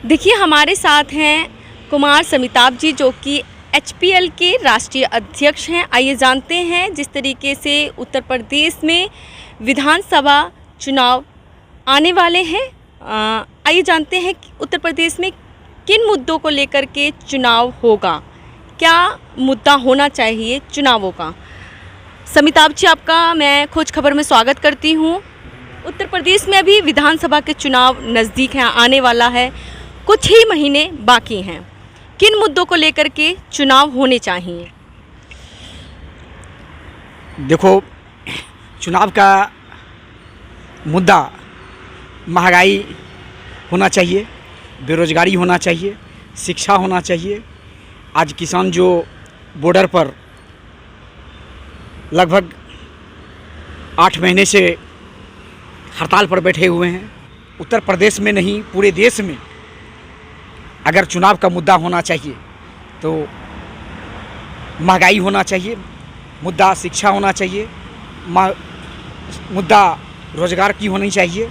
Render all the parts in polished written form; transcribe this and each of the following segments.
देखिए हमारे साथ हैं कुमार समिताभ जी जो कि एचपीएल के राष्ट्रीय अध्यक्ष हैं। आइए जानते हैं जिस तरीके से उत्तर प्रदेश में विधानसभा चुनाव आने वाले हैं, आइए जानते हैं कि उत्तर प्रदेश में किन मुद्दों को लेकर के चुनाव होगा, क्या मुद्दा होना चाहिए चुनावों का। समिताभ जी आपका मैं खोज खबर में स्वागत करती हूँ। उत्तर प्रदेश में अभी विधानसभा के चुनाव नज़दीक हैं, आने वाला है, कुछ ही महीने बाकी हैं। किन मुद्दों को लेकर के चुनाव होने चाहिए? देखो, चुनाव का मुद्दा महंगाई होना चाहिए, बेरोजगारी होना चाहिए, शिक्षा होना चाहिए। आज किसान जो बॉर्डर पर लगभग 8 महीने से हड़ताल पर बैठे हुए हैं, उत्तर प्रदेश में नहीं पूरे देश में अगर चुनाव का मुद्दा होना चाहिए तो महंगाई होना चाहिए, मुद्दा शिक्षा होना चाहिए, मुद्दा रोजगार की होनी चाहिए।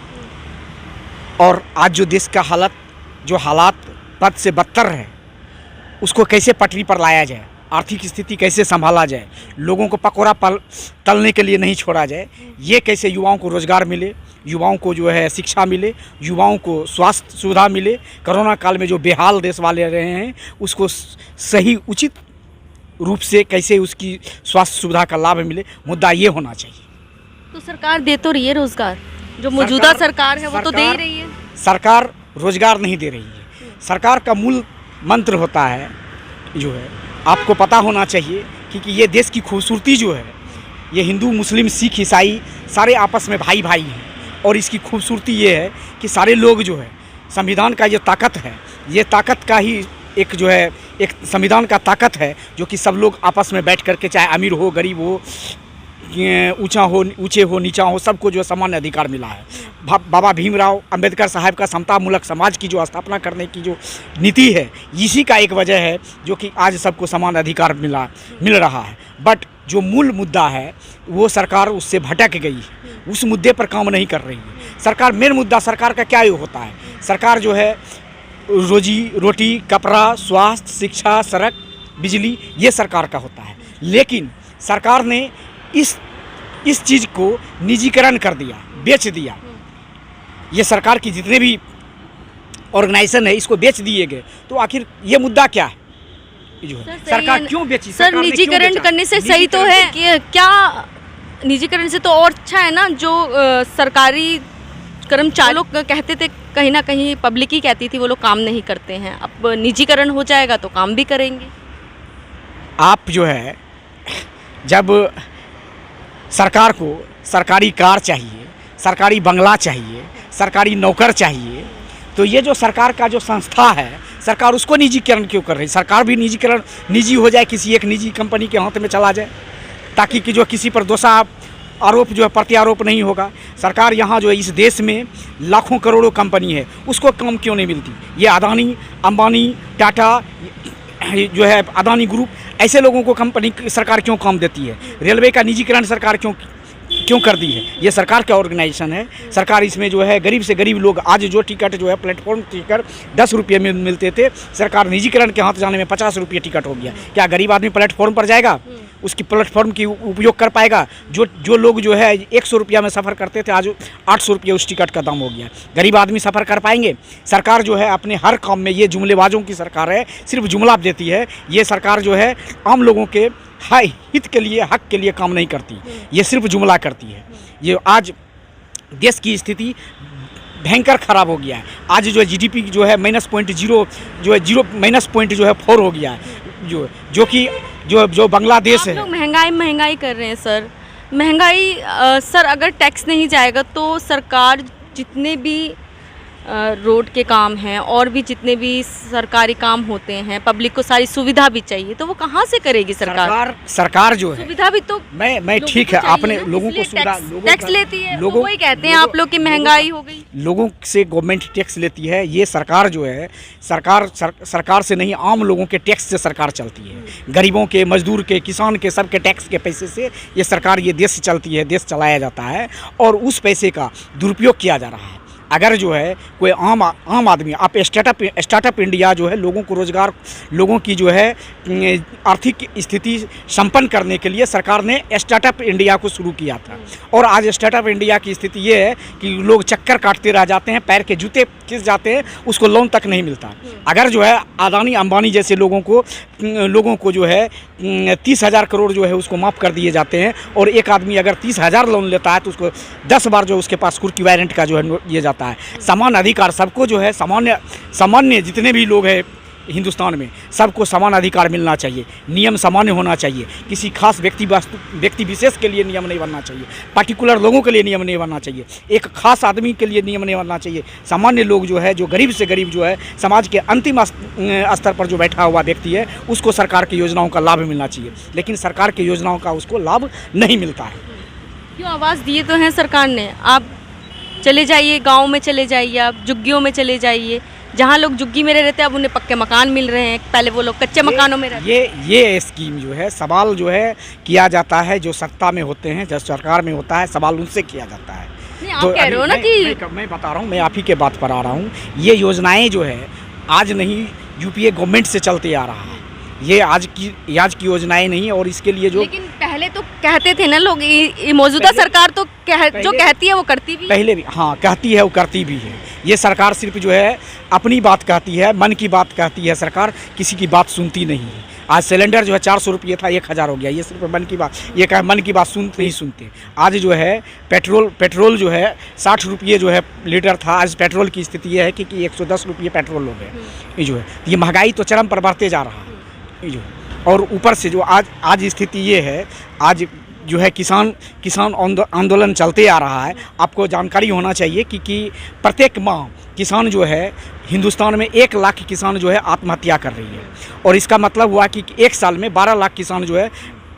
और आज जो देश का हालात बद से बदतर है, उसको कैसे पटरी पर लाया जाए, आर्थिक स्थिति कैसे संभाला जाए, लोगों को पकौड़ा तलने के लिए नहीं छोड़ा जाए, ये कैसे युवाओं को रोज़गार मिले, युवाओं को जो है शिक्षा मिले, युवाओं को स्वास्थ्य सुविधा मिले। कोरोना काल में जो बेहाल देश वाले रहे हैं उसको सही उचित रूप से कैसे उसकी स्वास्थ्य सुविधा का लाभ मिले, मुद्दा ये होना चाहिए। तो सरकार दे तो रही है रोज़गार, जो मौजूदा सरकार है वो तो दे ही रही है। सरकार रोज़गार नहीं दे रही है। सरकार का मूल मंत्र होता है जो है, आपको पता होना चाहिए कि ये देश की खूबसूरती जो है, ये हिंदू मुस्लिम सिख ईसाई सारे आपस में भाई भाई हैं। और इसकी खूबसूरती ये है कि सारे लोग जो है, संविधान का ये ताकत है, ये ताकत का ही एक जो है एक संविधान का ताकत है जो कि सब लोग आपस में बैठ करके, चाहे अमीर हो गरीब हो, ऊंचे हो नीचा हो, सबको जो समान अधिकार मिला है। बाबा भीमराव अंबेडकर साहब का समता मूलक समाज की जो स्थापना करने की जो नीति है, इसी का एक वजह है जो कि आज सबको समान अधिकार मिल रहा है। बट जो मूल मुद्दा है वो सरकार उससे भटक गई है, उस मुद्दे पर काम नहीं कर रही है। सरकार मेन मुद्दा सरकार का क्या होता है? सरकार जो है रोजी रोटी, कपड़ा, स्वास्थ्य, शिक्षा, सड़क, बिजली, ये सरकार का होता है। लेकिन सरकार ने इस चीज़ को निजीकरण कर दिया, बेच दिया। ये सरकार की जितने भी ऑर्गेनाइजेशन है इसको बेच दिए गए। तो आखिर ये मुद्दा क्या है जो है? सरकार क्यों बेची? सर निजीकरण करने से सही तो है कि क्या? निजीकरण से तो और अच्छा है ना। जो सरकारी कर्मचारी लोग कहते थे, कहीं ना कहीं पब्लिक ही कहती थी वो लोग काम नहीं करते हैं, अब निजीकरण हो जाएगा तो काम भी करेंगे। आप जो है, जब सरकार को सरकारी कार चाहिए, सरकारी बंगला चाहिए, सरकारी नौकर चाहिए, तो ये जो सरकार का जो संस्था है, सरकार उसको निजीकरण क्यों कर रही है? सरकार भी निजीकरण निजी हो जाए, किसी एक निजी कंपनी के हाथ में चला जाए, ताकि कि जो किसी पर दोषा आरोप जो है प्रत्यारोप नहीं होगा। सरकार यहाँ जो है इस देश में लाखों करोड़ों कंपनी है, उसको काम क्यों नहीं मिलती? ये अदानी, अंबानी, टाटा जो है, अदानी ग्रुप, ऐसे लोगों को कंपनी सरकार क्यों काम देती है? रेलवे का निजीकरण सरकार क्यों कर दी है? ये सरकार का ऑर्गेनाइजेशन है। सरकार इसमें जो है गरीब से गरीब लोग, आज जो टिकट जो है प्लेटफॉर्म टिकट 10 रुपये में मिलते थे, सरकार निजीकरण के हाथ जाने में 50 रुपये टिकट हो गया। क्या गरीब आदमी प्लेटफॉर्म पर जाएगा? उसकी प्लेटफॉर्म की उपयोग कर पाएगा? जो लोग जो है 100 रुपया में सफ़र करते थे, आज 800 रुपये उस टिकट का दाम हो गया। गरीब आदमी सफ़र कर पाएंगे? सरकार जो है अपने हर काम में, ये जुमलेबाजों की सरकार है, सिर्फ जुमला देती है। ये सरकार जो है आम लोगं के हित के लिए, हक के लिए काम नहीं करती, ये सिर्फ जुमला करती है। ये आज देश की स्थिति भयंकर खराब हो गया है। आज जो है जीडीपी जो है -0.0 जो है 0.4 हो गया है, जो कि जो बांग्लादेश है। लोग महंगाई कर रहे हैं सर। महंगाई सर अगर टैक्स नहीं जाएगा तो सरकार जितने भी रोड के काम हैं और भी जितने भी सरकारी काम होते हैं, पब्लिक को सारी सुविधा भी चाहिए, तो वो कहाँ से करेगी सरकार जो है सुविधा भी तो मैं ठीक है, आपने लोगों को सुविधा, टैक्स लेती है, लोगों वही कहते हैं आप लोग की महंगाई हो गई। लोगों से गवर्नमेंट टैक्स लेती है। ये सरकार जो है, सरकार से नहीं, आम लोगों के टैक्स से सरकार चलती है। गरीबों के, मजदूर के, किसान के, सबके टैक्स के पैसे से ये सरकार, ये देश चलती है, देश चलाया जाता है। और उस पैसे का दुरुपयोग किया जा रहा है। अगर जो है कोई आम आदमी, आप स्टार्टअप इंडिया जो है लोगों को रोज़गार, लोगों की जो है आर्थिक स्थिति संपन्न करने के लिए सरकार ने स्टार्टअप इंडिया को शुरू किया था। और आज स्टार्टअप इंडिया की स्थिति ये है कि लोग चक्कर काटते रह जाते हैं, पैर के जूते खिंच जाते हैं, उसको लोन तक नहीं मिलता। अगर जो है अदानी अंबानी जैसे लोगों को जो है 30,000 करोड़ जो है उसको माफ़ कर दिए जाते हैं, और एक आदमी अगर 30,000 लोन लेता है तो उसको 10 बार जो उसके पास कुर्की वारंट का जो है ये जाता है। समान अधिकार सबको जो है, सामान्य जितने भी लोग हैं हिंदुस्तान में, सबको समान अधिकार मिलना चाहिए, नियम सामान्य होना चाहिए, किसी खास व्यक्ति विशेष के लिए नियम नहीं बनना चाहिए, पर्टिकुलर लोगों के लिए नियम नहीं बनना चाहिए, एक खास आदमी के लिए नियम नहीं बनना चाहिए। सामान्य लोग जो है, जो गरीब से गरीब जो है, समाज के अंतिम स्तर पर जो बैठा हुआ व्यक्ति है, उसको सरकार की योजनाओं का लाभ मिलना चाहिए, लेकिन सरकार की योजनाओं का उसको लाभ नहीं मिलता है। क्यों आवाज़ दिए तो हैं सरकार ने, आप चले जाइए गाँव में, चले जाइए आप झुग्गियों में चले जाइए, जहाँ लोग झुग्गी में रहते हैं अब उन्हें पक्के मकान मिल रहे हैं, पहले वो लोग कच्चे मकानों में रहते हैं। ये स्कीम जो है, सवाल जो है किया जाता है जो सत्ता में होते हैं, जो सरकार में होता है, सवाल उनसे किया जाता है। नहीं, आप कह रहे हो ना कि मैं बता रहा हूँ, मैं आप ही के बात पर आ रहा हूँ। ये योजनाएं जो है आज नहीं, यूपीए गवर्नमेंट से चलते आ रहा है, ये आज की योजनाएं नहीं है। और इसके लिए जो, लेकिन पहले तो कहते थे ना लोग, ये मौजूदा सरकार तो जो कहती है वो करती भी, पहले भी हाँ कहती है, वो करती भी है। ये सरकार सिर्फ जो है अपनी बात कहती है, मन की बात कहती है, सरकार किसी की बात सुनती नहीं है। आज सिलेंडर जो है 400 रुपये था, 1000 हो गया, ये सिर्फ मन की बात, ये क्या मन की बात नहीं सुनते। आज जो है पेट्रोल जो है 60 रुपये जो है लीटर था, आज पेट्रोल की स्थिति ये है कि 110 रुपये पेट्रोल हो गए। ये जो है, ये महंगाई तो चरम पर बढ़ते जा रहा है। ये जो, और ऊपर से जो आज स्थिति ये है, आज जो है किसान आंदोलन चलते आ रहा है। आपको जानकारी होना चाहिए कि प्रत्येक माह किसान जो है हिंदुस्तान में 1 लाख किसान जो है आत्महत्या कर रही है, और इसका मतलब हुआ कि एक साल में 12 लाख किसान जो है,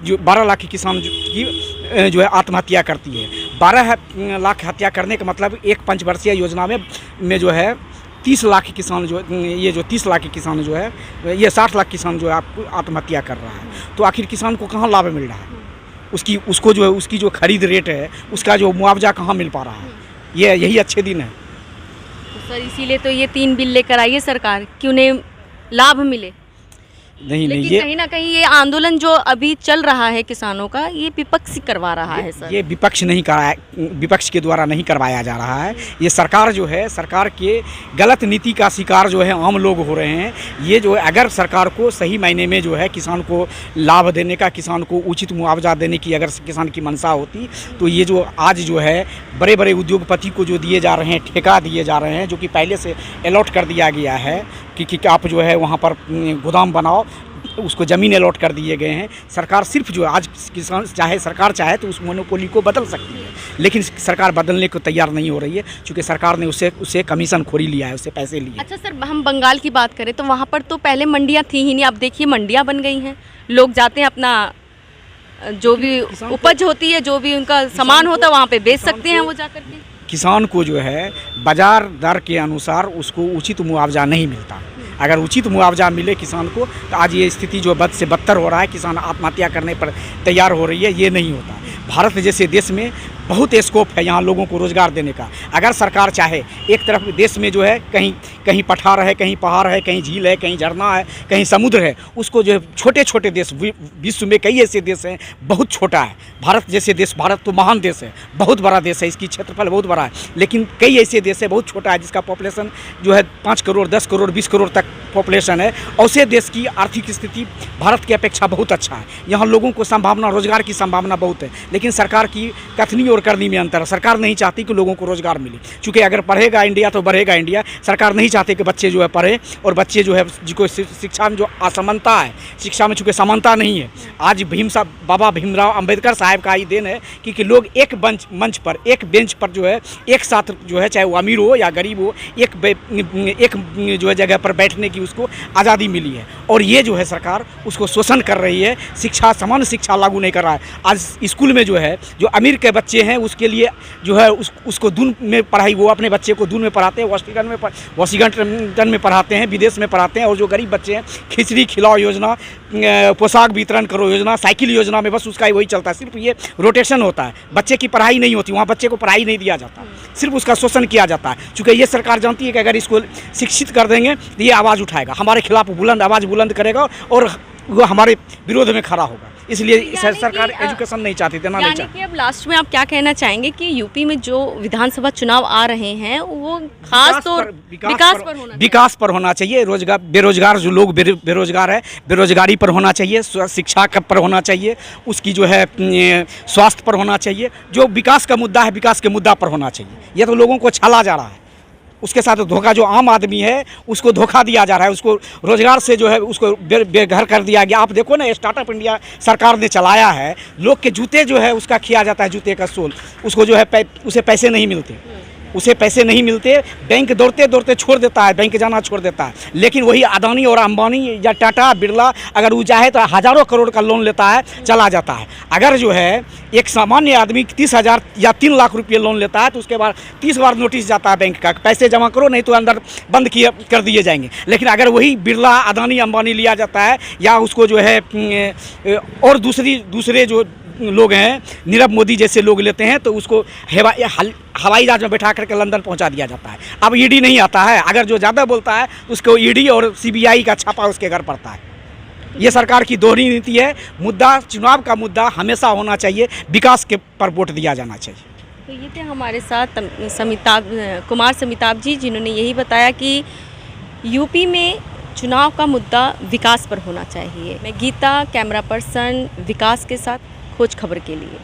12 लाख किसान की जो है आत्महत्या करती है। 12 लाख हत्या करने का मतलब एक 5 वर्षीय योजना में जो है 30 लाख किसान जो, ये जो 30 लाख किसान जो है, ये 60 लाख किसान जो है आपको आत्महत्या कर रहा है। तो आखिर किसान को कहाँ लाभ मिल रहा है? उसको जो है, उसकी जो खरीद रेट है, उसका जो मुआवजा कहाँ मिल पा रहा है? यही अच्छे दिन है। तो सर इसीलिए तो ये 3 बिल लेकर आई है सरकार कि उन्हें लाभ मिले। नहीं, लेकिन कहीं ना कहीं ये आंदोलन जो अभी चल रहा है किसानों का, ये विपक्ष ही करवा रहा है सर। ये विपक्ष के द्वारा नहीं करवाया जा रहा है। ये सरकार जो है, सरकार के गलत नीति का शिकार जो है आम लोग हो रहे हैं। ये जो है, अगर सरकार को सही मायने में जो है किसान को लाभ देने का, किसान को उचित मुआवजा देने की अगर किसान की मंशा होती, तो ये जो आज जो है बड़े बड़े उद्योगपति को जो दिए जा रहे हैं, ठेका दिए जा रहे हैं, जो कि पहले से अलॉट कर दिया गया है कि आप जो है वहाँ पर गोदाम बनाओ, उसको ज़मीन अलॉट कर दिए गए हैं। सरकार सिर्फ जो आज किसान सरकार चाहे तो उस मोनोपोली को बदल सकती है, लेकिन सरकार बदलने को तैयार नहीं हो रही है, क्योंकि सरकार ने उससे कमीशन खोरी लिया है, उससे पैसे लिए। अच्छा सर, हम बंगाल की बात करें तो वहाँ पर तो पहले मंडियाँ थी ही नहीं, अब देखिए मंडियाँ बन गई हैं, लोग जाते हैं अपना जो भी उपज होती है, जो भी उनका सामान होता है वहाँ पे बेच सकते हैं वो जाकर के। किसान को जो है बाजार दर के अनुसार उसको उचित मुआवजा नहीं मिलता। अगर उचित मुआवजा मिले किसान को, तो आज ये स्थिति जो बद से बदतर हो रहा है, किसान आत्महत्या करने पर तैयार हो रही है, ये नहीं होता। भारत जैसे देश में बहुत स्कोप है यहाँ लोगों को रोज़गार देने का। अगर सरकार चाहे, एक तरफ देश में जो है कहीं पठार है, कहीं पहाड़ है, कहीं झील है, कहीं झरना है, कहीं समुद्र है, उसको जो है छोटे छोटे देश, विश्व में कई ऐसे देश हैं बहुत छोटा है। भारत जैसे देश, भारत तो महान देश है, बहुत बड़ा देश है, इसकी क्षेत्रफल बहुत बड़ा है, लेकिन कई ऐसे देश है बहुत छोटा है, जिसका पॉपुलेशन जो है 5 करोड़ 10 करोड़ 20 करोड़ तक पॉपुलेशन है। ऐसे देश की आर्थिक स्थिति भारत की अपेक्षा बहुत अच्छा है। यहाँ लोगों को संभावना, रोजगार की संभावना बहुत है, लेकिन सरकार की कथनी और करनी में अंतर है। सरकार नहीं चाहती कि लोगों को रोजगार मिले, क्योंकि अगर पढ़ेगा इंडिया तो बढ़ेगा इंडिया। सरकार नहीं चाहती कि बच्चे जो है पढ़े, और बच्चे जो है जिनको शिक्षा में जो असमानता है, शिक्षा में चूँकि समानता नहीं है। आज बाबा भीमराव अंबेडकर साहब का ही देन है कि लोग एक मंच पर, एक बेंच पर जो है एक साथ जो है, चाहे वो अमीर हो या गरीब हो, एक जो है जगह पर बैठने की उसको आज़ादी मिली है। और ये जो है सरकार उसको शोषण कर रही है, शिक्षा, समान शिक्षा लागू नहीं कर रहा है। आज स्कूल में जो है, जो अमीर के बच्चे हैं उसके लिए जो है उसको दून में पढ़ाई, वो अपने बच्चे को दून में पढ़ाते हैं, वाशिंगटन में पढ़ाते हैं, विदेश में पढ़ाते हैं। और जो गरीब बच्चे हैं, खिचड़ी खिलाओ योजना, पोशाक वितरण करो योजना, साइकिल योजना में बस उसका ही वही चलता है। सिर्फ ये रोटेशन होता है, बच्चे की पढ़ाई नहीं होती, वहाँ बच्चे को पढ़ाई नहीं दिया जाता। सिर्फ उसका शोषण किया जाता है। चूँकि ये सरकार जानती है कि अगर इसको शिक्षित कर देंगे तो ये आवाज़ उठाएगा, हमारे खिलाफ बुलंद आवाज़ बुलंद करेगा और वो हमारे विरोध में खड़ा होगा। इसलिए सरकार एजुकेशन नहीं चाहती, देना नहीं चाहती। कि अब लास्ट में आप क्या कहना चाहेंगे कि यूपी में जो विधानसभा चुनाव आ रहे हैं वो खास तौर विकास पर होना चाहिए। रोजगार, बेरोजगार जो लोग बेरोजगार है, बेरोजगारी पर होना चाहिए, शिक्षा पर होना चाहिए, उसकी जो है स्वास्थ्य पर होना चाहिए। जो विकास का मुद्दा है, विकास के मुद्दा पर होना चाहिए। ये तो लोगों को छला जा रहा है, उसके साथ धोखा, जो आम आदमी है उसको धोखा दिया जा रहा है, उसको रोजगार से जो है उसको बेघर कर दिया गया। आप देखो ना, स्टार्टअप इंडिया सरकार ने चलाया है, लोग के जूते जो है उसका किया जाता है, जूते का सोल, उसको जो है उसे पैसे नहीं मिलते, उसे पैसे नहीं मिलते, बैंक दौड़ते दौड़ते छोड़ देता है, बैंक जाना छोड़ देता है। लेकिन वही अदानी और अंबानी या टाटा बिरला अगर वो चाहे तो हज़ारों करोड़ का लोन लेता है, चला जाता है। अगर जो है एक सामान्य आदमी 30,000 या 3 लाख रुपये लोन लेता है तो उसके बाद 30 बार नोटिस जाता है बैंक का, पैसे जमा करो नहीं तो अंदर बंद कर दिए जाएंगे। लेकिन अगर वही बिरला, अदानी, अंबानी लिया जाता है या उसको जो है और दूसरे जो लोग हैं, नीरव मोदी जैसे लोग लेते हैं तो उसको हवाई जहाज में बैठा करके लंदन पहुंचा दिया जाता है। अब ईडी नहीं आता है, अगर जो ज़्यादा बोलता है उसको ईडी और सीबीआई का छापा उसके घर पड़ता है। ये सरकार की दोहरी नीति है। मुद्दा, चुनाव का मुद्दा हमेशा होना चाहिए, विकास के पर वोट दिया जाना चाहिए। तो ये थे हमारे साथ कुमार समिताभ जी, जिन्होंने यही बताया कि यूपी में चुनाव का मुद्दा विकास पर होना चाहिए। मैं गीता, कैमरा पर्सन विकास के साथ, खोज खबर के लिए।